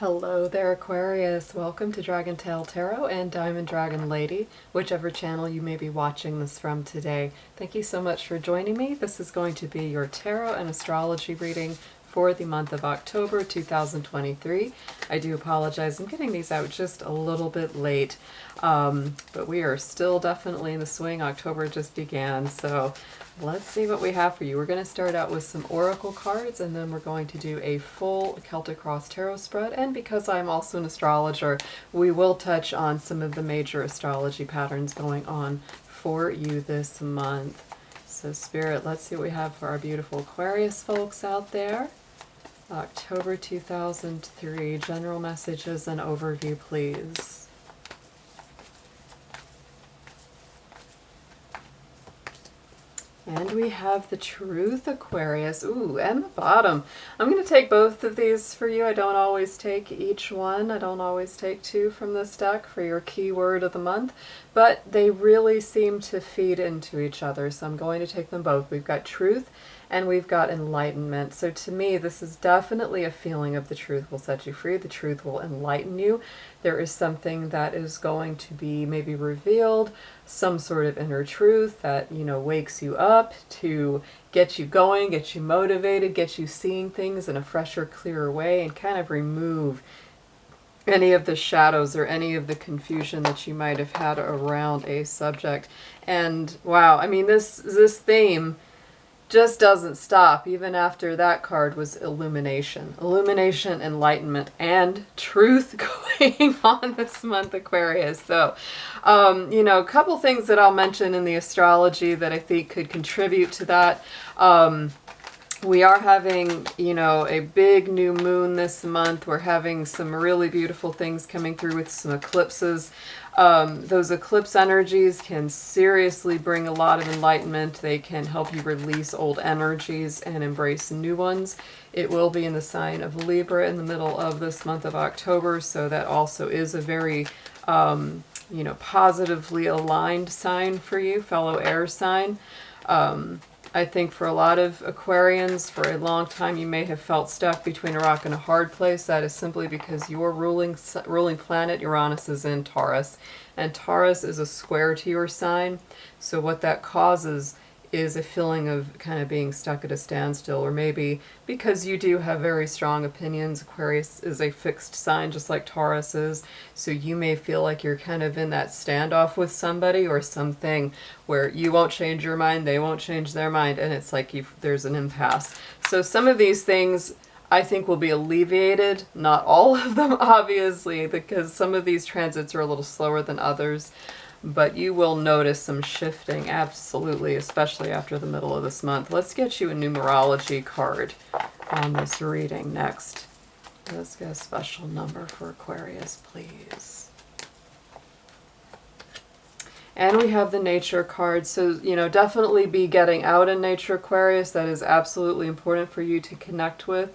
Hello there, Aquarius. Welcome to Dragon Tail Tarot and Diamond Dragon Lady, whichever channel you may be watching this from today. Thank you so much for joining me. This is going to be your tarot and astrology reading for the month of October 2023. I do apologize. I'm getting these out just a little bit late, but we are still definitely in the swing. October just began, so let's see what we have for you. We're going to start out with some oracle cards, and then we're going to do a full Celtic Cross Tarot spread. And because I'm also an astrologer, we will touch on some of the major astrology patterns going on for you this month. So Spirit, let's see what we have for our beautiful Aquarius folks out there. October 2003, general messages and overview, please. And we have the Truth, Aquarius. Ooh, and the bottom. I'm going to take both of these for you. I don't always take each one. I don't always take two from this deck for your keyword of the month. But they really seem to feed into each other. So I'm going to take them both. We've got Truth and we've got Enlightenment. So to me, this is definitely a feeling of the truth will set you free. The truth will enlighten you. There is something that is going to be maybe revealed, some sort of inner truth that, you know, wakes you up to get you going, get you motivated, get you seeing things in a fresher, clearer way, and kind of remove any of the shadows or any of the confusion that you might have had around a subject. And wow, I mean, this theme just doesn't stop. Even after that card was illumination, enlightenment, and truth going on this month, Aquarius. So, you know, a couple things that I'll mention in the astrology that I think could contribute to that. We are having, you know, a big new moon this month. We're having some really beautiful things coming through with some eclipses. Those eclipse energies can seriously bring a lot of enlightenment. They can help you release old energies and embrace new ones. It will be in the sign of Libra in the middle of this month of October, so that also is a very, you know, positively aligned sign for you, fellow air sign. I think for a lot of Aquarians, for a long time, you may have felt stuck between a rock and a hard place. That is simply because your ruling planet, Uranus, is in Taurus. And Taurus is a square to your sign. So what that causes is a feeling of kind of being stuck at a standstill, or maybe because you do have very strong opinions. Aquarius is a fixed sign just like Taurus is, so you may feel like you're kind of in that standoff with somebody or something where you won't change your mind, they won't change their mind, and it's like there's an impasse. So some of these things I think will be alleviated, not all of them obviously, because some of these transits are a little slower than others. But you will notice some shifting, absolutely, especially after the middle of this month. Let's get you a numerology card on this reading next. Let's get a special number for Aquarius, please. And we have the nature card. So, you know, definitely be getting out in nature, Aquarius. That is absolutely important for you to connect with.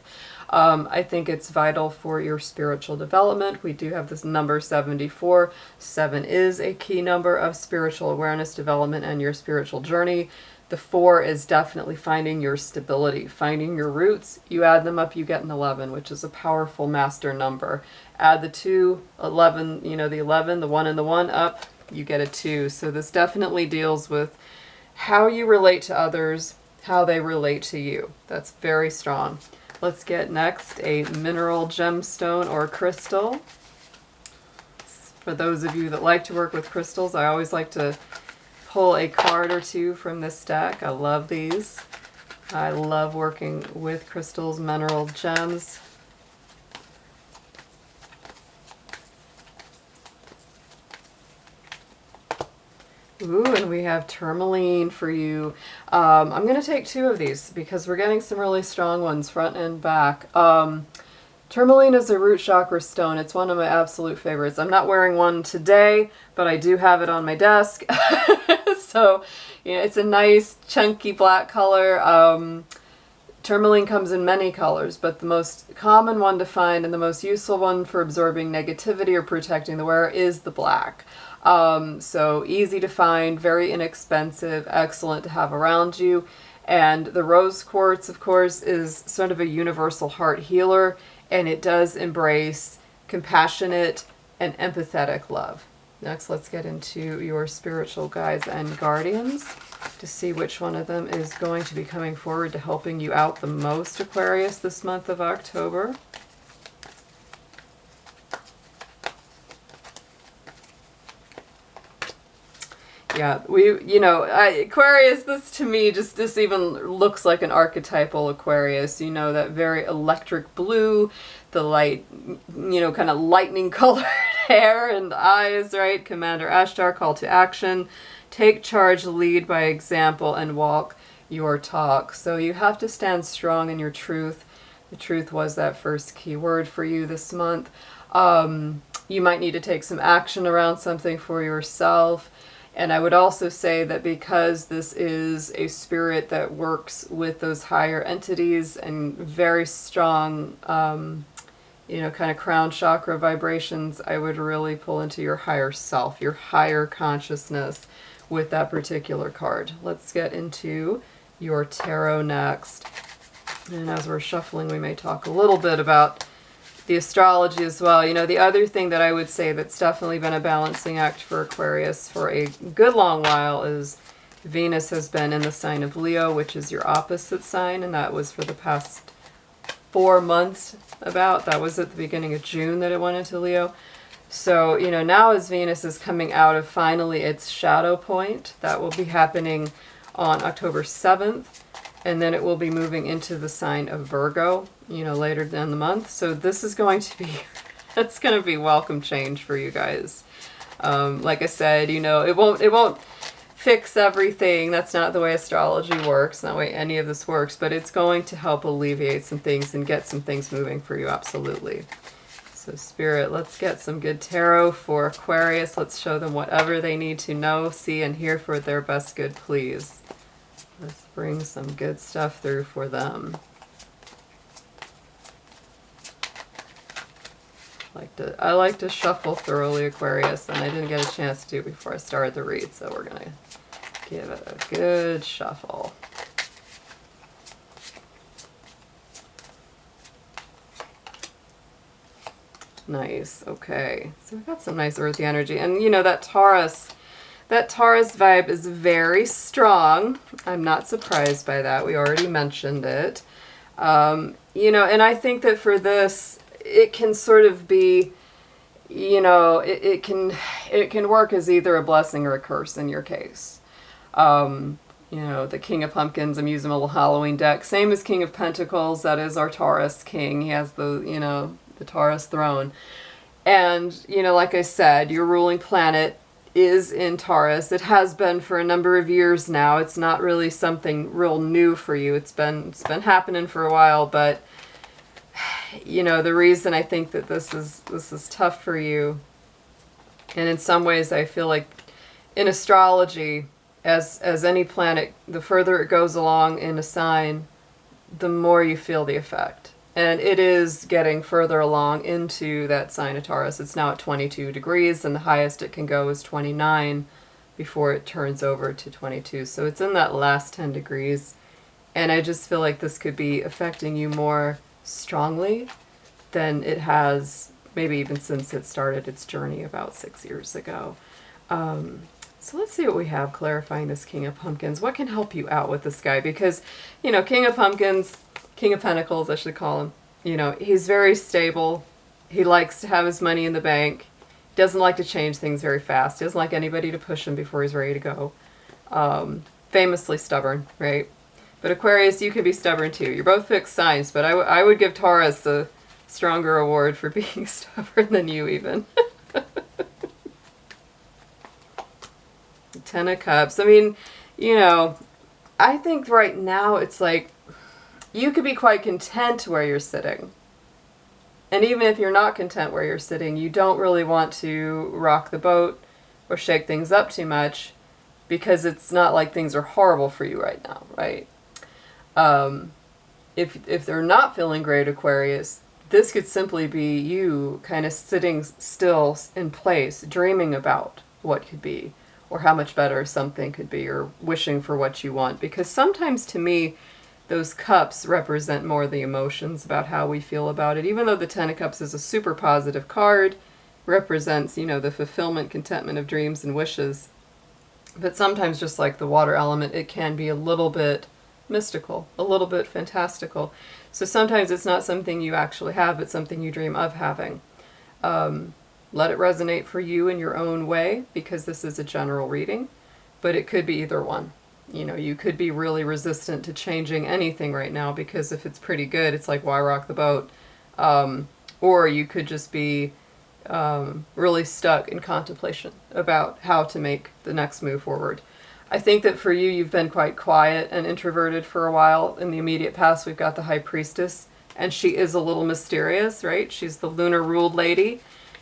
I think it's vital for your spiritual development. We do have this number 74. 7 is a key number of spiritual awareness, development, and your spiritual journey. The 4 is definitely finding your stability, finding your roots. You add them up, you get an 11, which is a powerful master number. Add the 2, 11, you know, the 11, the 1 and the 1 up, you get a 2. So this definitely deals with how you relate to others, how they relate to you. That's very strong. Let's get next a mineral, gemstone, or crystal. For those of you that like to work with crystals, I always like to pull a card or two from this deck. I love these. I love working with crystals, mineral, gems. Ooh, and we have tourmaline for you. I'm going to take 2 of these because we're getting some really strong ones front and back. Tourmaline is a root chakra stone. It's one of my absolute favorites. I'm not wearing one today, but I do have it on my desk. So, you know, it's a nice chunky black color. Tourmaline comes in many colors, but the most common one to find and the most useful one for absorbing negativity or protecting the wearer is the black. So easy to find, very inexpensive, excellent to have around you. And the rose quartz, of course, is sort of a universal heart healer. and it does embrace compassionate and empathetic love. Next, let's get into your spiritual guides and guardians to see which one of them is going to be coming forward to helping you out the most, Aquarius, this month of October. Yeah, Aquarius, this to me, this even looks like an archetypal Aquarius. You know, that very electric blue, the light, kind of lightning colored hair and eyes, right? Commander Ashtar, call to action. Take charge, lead by example, and walk your talk. So you have to stand strong in your truth. The truth was that first key word for you this month. You might need to take some action around something for yourself. And I would also say that because this is a spirit that works with those higher entities and very strong, kind of crown chakra vibrations, I would really pull into your higher self, your higher consciousness with that particular card. Let's get into your tarot next. And as we're shuffling, we may talk a little bit about the astrology as well. The other thing that I would say that's definitely been a balancing act for Aquarius for a good long while is Venus has been in the sign of Leo, which is your opposite sign, and that was for the past 4 months about. That was at the beginning of June that it went into Leo. So, now as Venus is coming out of finally its shadow point, that will be happening on October 7th. And then it will be moving into the sign of Virgo, later in the month. So this is going to be, it's going to be welcome change for you guys. Like I said, it won't fix everything. That's not the way astrology works, not the way any of this works, but it's going to help alleviate some things and get some things moving for you, absolutely. So Spirit, let's get some good tarot for Aquarius. Let's show them whatever they need to know, see, and hear for their best good, please. Let's bring some good stuff through for them. I like to shuffle thoroughly, Aquarius, and I didn't get a chance to do it before I started the read, so we're going to give it a good shuffle. Nice, okay. So we've got some nice earthy energy, and that Taurus vibe is very strong. I'm not surprised by that. We already mentioned it. And I think that for this, it can sort of be, it can work as either a blessing or a curse in your case. The King of Pumpkins, I'm using a little Halloween deck. Same as King of Pentacles, that is our Taurus king. He has the Taurus throne. And, like I said, your ruling planet is in Taurus. It has been for a number of years now. It's not really something real new for you. It's been happening for a while, but the reason I think that this is tough for you, and in some ways I feel like in astrology, as any planet, the further it goes along in a sign, the more you feel the effect. And it is getting further along into that sign of Taurus. It's now at 22 degrees, and the highest it can go is 29 before it turns over to 22. So it's in that last 10 degrees. And I just feel like this could be affecting you more strongly than it has, maybe even since it started its journey about 6 years ago. So let's see what we have clarifying this King of Pumpkins. What can help you out with this guy? Because, King of Pumpkins, King of Pentacles, I should call him, he's very stable. He likes to have his money in the bank. Doesn't like to change things very fast. He doesn't like anybody to push him before he's ready to go. Famously stubborn, right? But Aquarius, you can be stubborn too. You're both fixed signs, but I would give Taurus a stronger award for being stubborn than you even. Ten of Cups. I mean, I think right now it's like you could be quite content where you're sitting. And even if you're not content where you're sitting, you don't really want to rock the boat or shake things up too much because it's not like things are horrible for you right now, right? If they're not feeling great, Aquarius, this could simply be you kind of sitting still in place, dreaming about what could be, or how much better something could be, or wishing for what you want. Because sometimes to me, those cups represent more the emotions about how we feel about it. Even though the Ten of Cups is a super positive card, represents, you know, the fulfillment, contentment of dreams and wishes. But sometimes, just like the water element, it can be a little bit mystical, a little bit fantastical. So sometimes it's not something you actually have, it's something you dream of having. Let it resonate for you in your own way, because this is a general reading, but it could be either one. You know, you could be really resistant to changing anything right now, because if it's pretty good, it's like, why rock the boat? Or you could just be really stuck in contemplation about how to make the next move forward. I think that for you, you've been quite quiet and introverted for a while. In the immediate past, we've got the High Priestess, and she is a little mysterious, right? She's the lunar ruled lady,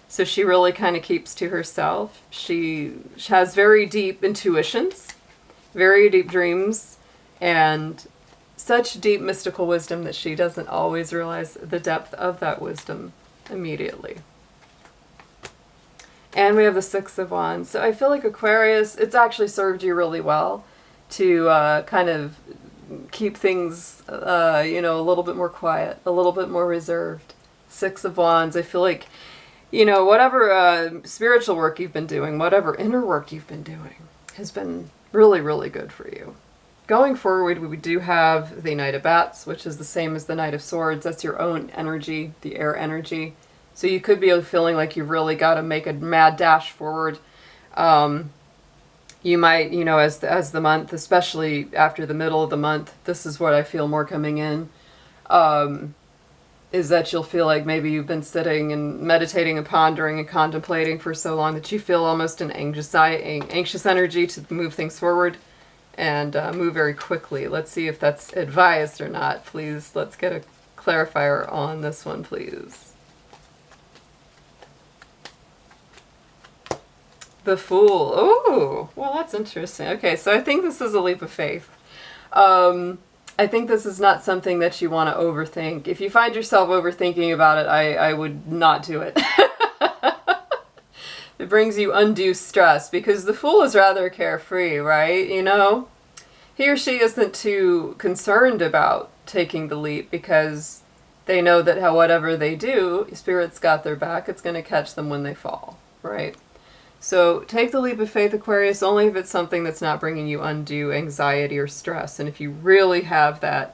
so she really kind of keeps to herself. She has very deep intuitions, very deep dreams, and such deep mystical wisdom that she doesn't always realize the depth of that wisdom immediately. And we have the Six of Wands. So I feel like Aquarius, it's actually served you really well to kind of keep things, you know, a little bit more quiet, a little bit more reserved. Six of Wands, I feel like, you know, whatever spiritual work you've been doing, whatever inner work you've been doing has been really, really good for you. Going forward, we do have the Knight of Bats, which is the same as the Knight of Swords. That's your own energy, the air energy. So you could be feeling like you've really got to make a mad dash forward. You might, you know, as the month, especially after the middle of the month, this is what I feel more coming in, is that you'll feel like maybe you've been sitting and meditating and pondering and contemplating for so long that you feel almost an anxious energy to move things forward and move very quickly. Let's see if that's advised or not. Please, let's get a clarifier on this one, please. The Fool. Oh, well, that's interesting. Okay, so I think this is a leap of faith. I think this is not something that you want to overthink. If you find yourself overthinking about it, I would not do it. It brings you undue stress, because the Fool is rather carefree, right? You know, he or she isn't too concerned about taking the leap, because they know that whatever they do, Spirit's got their back. It's going to catch them when they fall, right? So take the leap of faith, Aquarius, only if it's something that's not bringing you undue anxiety or stress. And if you really have that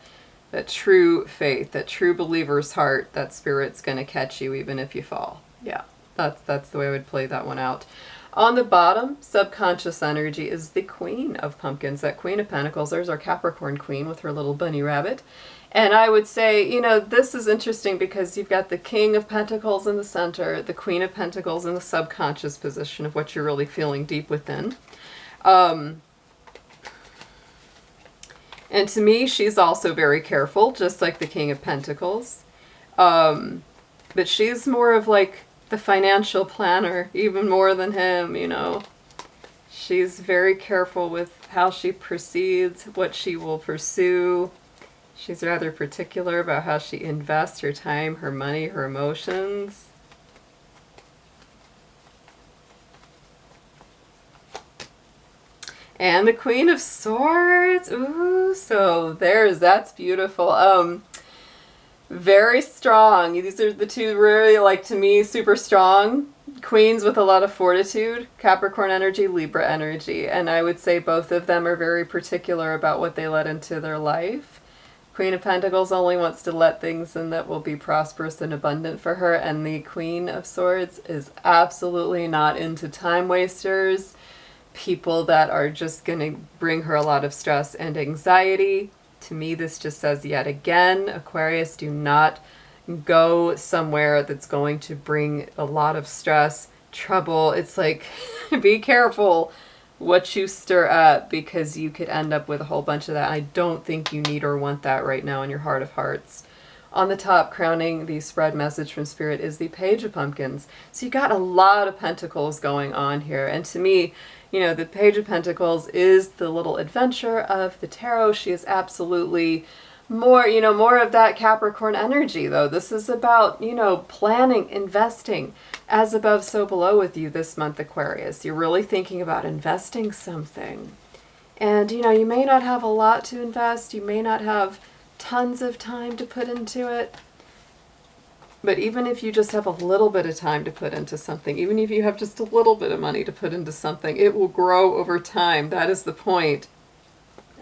true faith, that true believer's heart, that Spirit's going to catch you even if you fall. Yeah, that's the way I would play that one out. On the bottom, subconscious energy is the Queen of Pumpkins. That Queen of Pentacles, there's our Capricorn Queen with her little bunny rabbit. And I would say, you know, this is interesting because you've got the King of Pentacles in the center, the Queen of Pentacles in the subconscious position of what you're really feeling deep within. And to me, she's also very careful, just like the King of Pentacles. But she's more of like the financial planner, even more than him, you know. She's very careful with how she proceeds, what she will pursue. She's rather particular about how she invests her time, her money, her emotions. And the Queen of Swords. Ooh, so that's beautiful. Very strong. These are the two really, like, to me, super strong queens with a lot of fortitude. Capricorn energy, Libra energy. And I would say both of them are very particular about what they let into their life. Queen of Pentacles only wants to let things in that will be prosperous and abundant for her. And the Queen of Swords is absolutely not into time wasters, people that are just going to bring her a lot of stress and anxiety. To me, this just says yet again, Aquarius, do not go somewhere that's going to bring a lot of stress, trouble. It's like, be careful what you stir up, because you could end up with a whole bunch of that. I don't think you need or want that right now in your heart of hearts. On the top, crowning the spread message from Spirit, is the Page of Pumpkins. So you got a lot of pentacles going on here. And to me, you know, the Page of Pentacles is the little adventure of the tarot. She is absolutely more, you know, more of that Capricorn energy, though. This is about, you know, planning, investing, as above, so below with you this month, Aquarius. You're really thinking about investing something. And, you know, you may not have a lot to invest. You may not have tons of time to put into it. But even if you just have a little bit of time to put into something, even if you have just a little bit of money to put into something, it will grow over time. That is the point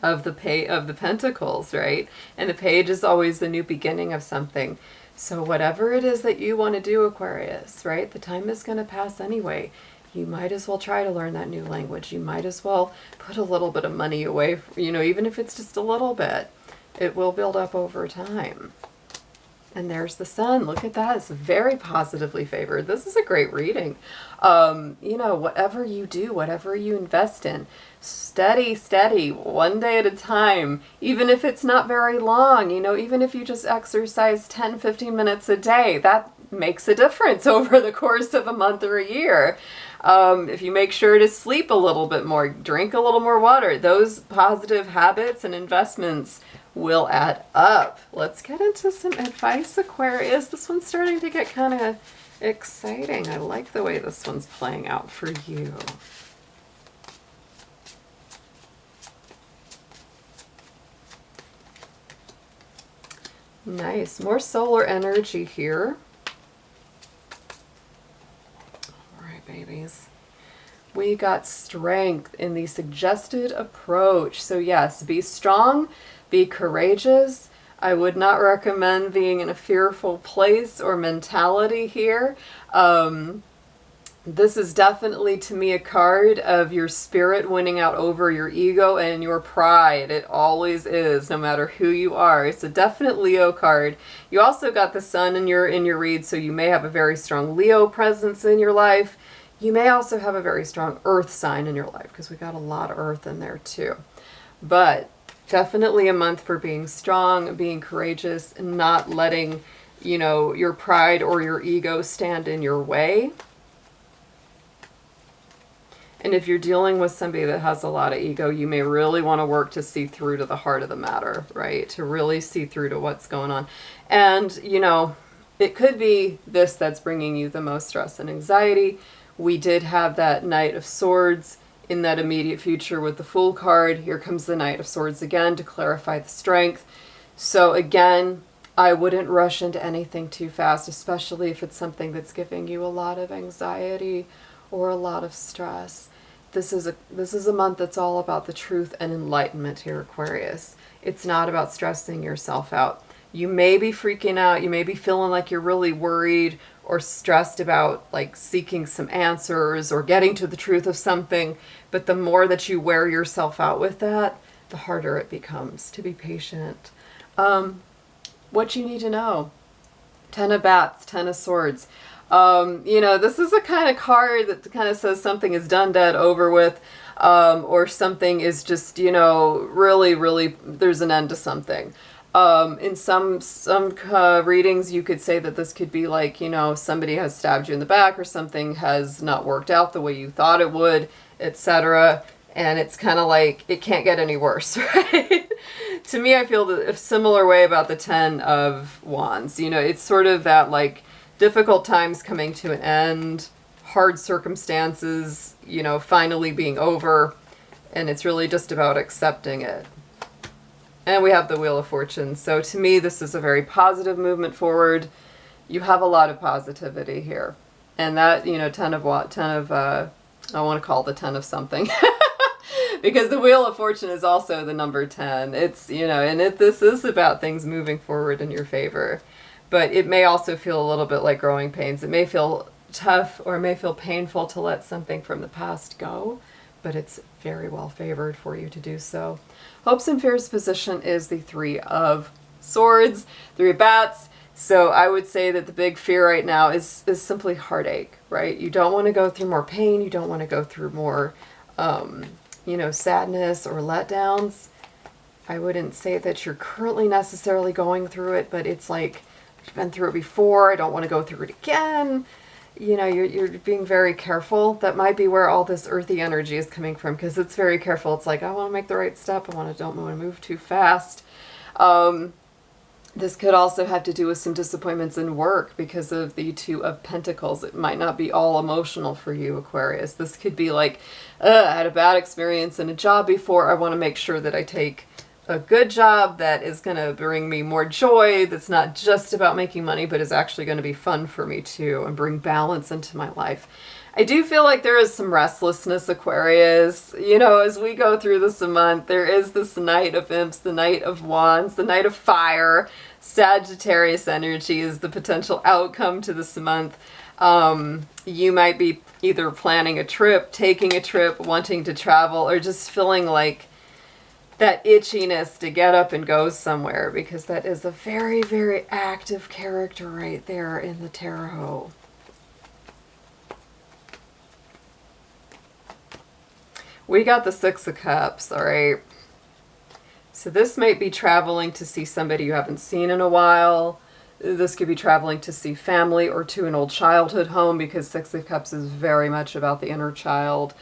of the Pentacles, right? And the Page is always the new beginning of something. So whatever it is that you want to do, Aquarius, right? The time is going to pass anyway. You might as well try to learn that new language. You might as well put a little bit of money away, you know, even if it's just a little bit. It will build up over time. And there's the Sun. Look at that. It's very positively favored. This is a great reading. You know, whatever you do, whatever you invest in, steady, steady, one day at a time, even if it's not very long, you know, even if you just exercise 10, 15 minutes a day, that makes a difference over the course of a month or a year. If you make sure to sleep a little bit more, drink a little more water, those positive habits and investments will add up. Let's get into some advice, Aquarius. This one's starting to get kind of exciting. I like the way this one's playing out for you. Nice. More solar energy here. All right, babies. We got strength in the suggested approach. So yes, be strong, be courageous. I would not recommend being in a fearful place or mentality here. This is definitely, to me, a card of your spirit winning out over your ego and your pride. It always is, no matter who you are. It's a definite Leo card. You also got the Sun in your read, so you may have a very strong Leo presence in your life. You may also have a very strong Earth sign in your life, because we got a lot of Earth in there too. But definitely a month for being strong, being courageous, and not letting, you know, your pride or your ego stand in your way. And if you're dealing with somebody that has a lot of ego, you may really want to work to see through to the heart of the matter, right? To really see through to what's going on. And, you know, it could be this that's bringing you the most stress and anxiety. We did have that Knight of Swords in that immediate future with the Fool card. Here comes the Knight of Swords again to clarify the strength. So again, I wouldn't rush into anything too fast, especially if it's something that's giving you a lot of anxiety or a lot of stress. This is a month that's all about the truth and enlightenment here, Aquarius. It's not about stressing yourself out. You may be freaking out. You may be feeling like you're really worried or stressed about like seeking some answers or getting to the truth of something. But the more that you wear yourself out with that, the harder it becomes to be patient. What you need to know. 10 of Bats, 10 of Swords. You know, this is a kind of card that kind of says something is done, dead, over with, or something is just, you know, really, there's an end to something. In some readings, you could say that this could be like, you know, somebody has stabbed you in the back or something has not worked out the way you thought it would, etc. And it's kind of like, it can't get any worse, right? To me, I feel a similar way about the 10 of Wands. You know, it's sort of that like difficult times coming to an end, hard circumstances, you know, finally being over, and it's really just about accepting it. And we have the Wheel of Fortune. So to me, this is a very positive movement forward. You have a lot of positivity here. And that, you know, 10 of, I want to call the 10 of something. Because the Wheel of Fortune is also the number 10. It's, you know, and this is about things moving forward in your favor. But it may also feel a little bit like growing pains. It may feel tough or it may feel painful to let something from the past go, but it's very well favored for you to do so. Hopes and Fears position is the 3 of Swords, 3 of Bats. So I would say that the big fear right now is simply heartache, right? You don't want to go through more pain. You don't want to go through more, you know, sadness or letdowns. I wouldn't say that you're currently necessarily going through it, but it's like, I've been through it before. I don't want to go through it again. You know, you're being very careful. That might be where all this earthy energy is coming from, because it's very careful. It's like, I want to make the right step. Don't want to move too fast. This could also have to do with some disappointments in work because of the 2 of Pentacles. It might not be all emotional for you, Aquarius. This could be like, I had a bad experience in a job before. I want to make sure that I take a good job that is going to bring me more joy, that's not just about making money, but is actually going to be fun for me too and bring balance into my life. I do feel like there is some restlessness, Aquarius. You know, as we go through this month, there is this Knight of Imps, the Knight of Wands, the Knight of Fire. Sagittarius energy is the potential outcome to this month. You might be either planning a trip, taking a trip, wanting to travel, or just feeling like that itchiness to get up and go somewhere, because that is a very, very active character right there in the tarot. We got the Six of Cups, all right? So this might be traveling to see somebody you haven't seen in a while. This could be traveling to see family or to an old childhood home, because Six of Cups is very much about the inner child.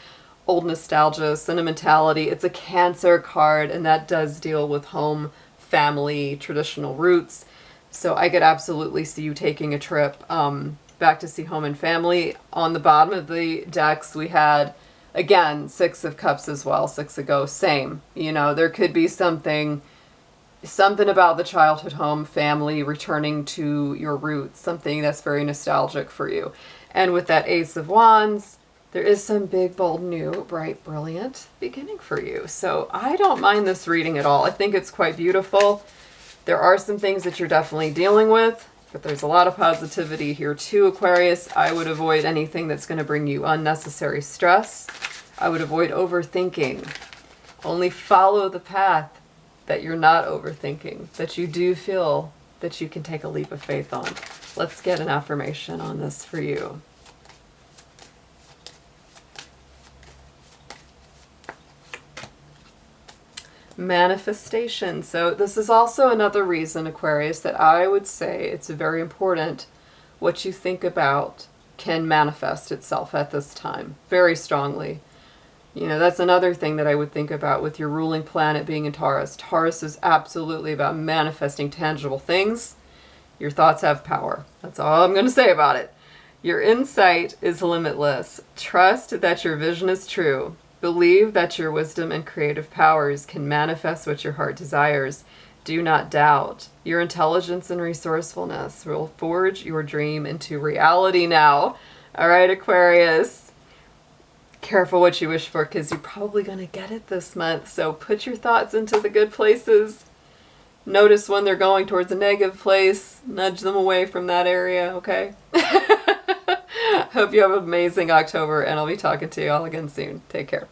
Old nostalgia, sentimentality. It's a Cancer card, and that does deal with home, family, traditional roots. So I could absolutely see you taking a trip back to see home and family. On the bottom of the decks, we had, again, Six of Cups as well, Six of Ghosts, same. You know, there could be something about the childhood home, family, returning to your roots, something that's very nostalgic for you. And with that Ace of Wands, there is some big, bold, new, bright, brilliant beginning for you. So I don't mind this reading at all. I think it's quite beautiful. There are some things that you're definitely dealing with, but there's a lot of positivity here too, Aquarius. I would avoid anything that's going to bring you unnecessary stress. I would avoid overthinking. Only follow the path that you're not overthinking, that you do feel that you can take a leap of faith on. Let's get an affirmation on this for you. Manifestation. So this is also another reason, Aquarius, that I would say it's very important what you think about can manifest itself at this time very strongly. You know, that's another thing that I would think about with your ruling planet being in Taurus. Taurus is absolutely about manifesting tangible things. Your thoughts have power. That's all I'm going to say about it. Your insight is limitless. Trust that your vision is true. Believe that your wisdom and creative powers can manifest what your heart desires. Do not doubt. Your intelligence and resourcefulness will forge your dream into reality now. All right, Aquarius. Careful what you wish for, because you're probably going to get it this month. So put your thoughts into the good places. Notice when they're going towards a negative place. Nudge them away from that area, okay? Hope you have an amazing October, and I'll be talking to you all again soon. Take care.